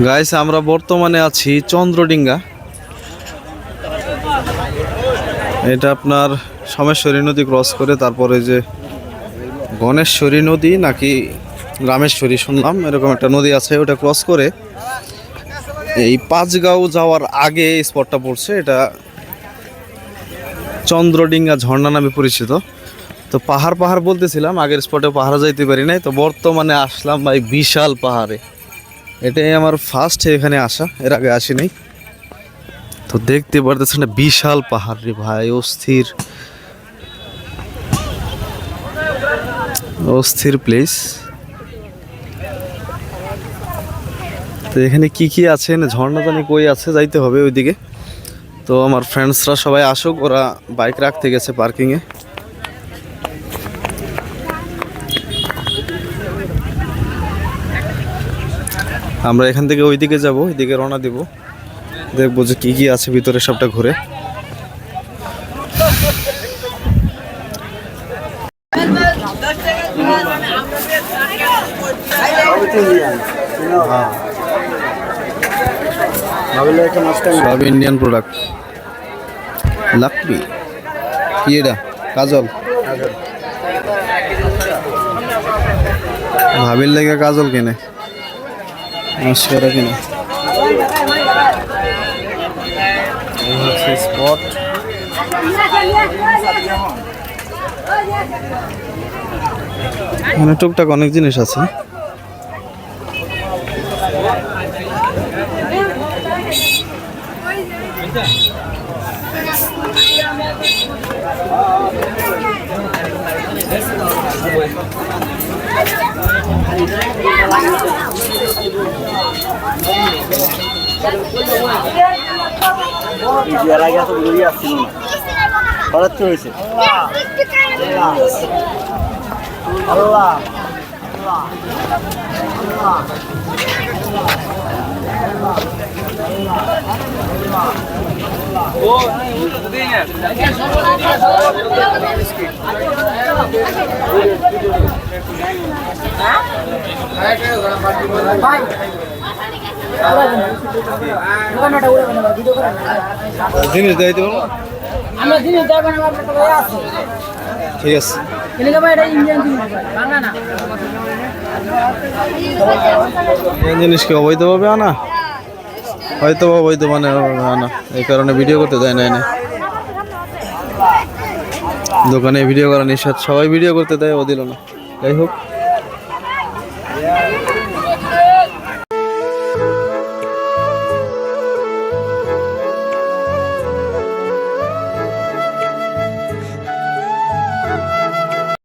Guys আমরা বর্তমানে আছি চন্দ্রডিঙ্গা। এটা আপনার সোমেশ্বরী নদী ক্রস করে তারপরে যে গণেশ্বরী নদী নাকি রামেশ্বরী শুনলাম এরকম একটা নদী আছে, ওটা ক্রস করে এই পাঁচগাঁও যাওয়ার আগে এই স্পটটা পড়ছে। এটা চন্দ্রডিঙ্গা ঝর্ণা নামে পরিচিত। তো পাহাড় পাহাড় বলতেছিলাম, আগের স্পটে পাহাড়ে যাইতে পারি নাই, তো বর্তমানে আসলাম ভাই বিশাল পাহাড়ে। এটাই আমার ফার্স্ট এখানে আসা, এর আগে আসি নাই। তো দেখতে পারতেছেন না বিশাল পাহাড় রে ভাই, অস্থির অস্থির প্লেস। তো এখানে কি কি আছে, ঝর্ণা জানি কই আছে, যাইতে হবে ওইদিকে। তো আমার ফ্রেন্ডসরা সবাই আসুক, ওরা বাইক রাখতে গেছে পার্কিংয়ে। আমরা এখান থেকে ওইদিকে যাব, ওইদিকে রওনা দিব, দেখবো যে কি কি আছে ভিতরে, সবটা ঘুরে। সব ইন্ডিয়ান প্রোডাক্ট। লাকবি কি এটা? কাজল। ভাবির লেগে কাজল কিনে, মাস্কারা কিনে। এই হচ্ছে স্পট। এখানে টুকটাক অনেক জিনিস আছে। জিনিস দিতে পারবো, ঠিক আছে। জিনিস কি অবৈধভাবে আনা? হয়তো অবৈধ মানে আনা, এই কারণে ভিডিও করতে দেয় না। এনে দোকানে ভিডিও করা নিষেধ, সবাই ভিডিও করতে দেয়, ও দিল না। যাই হোক,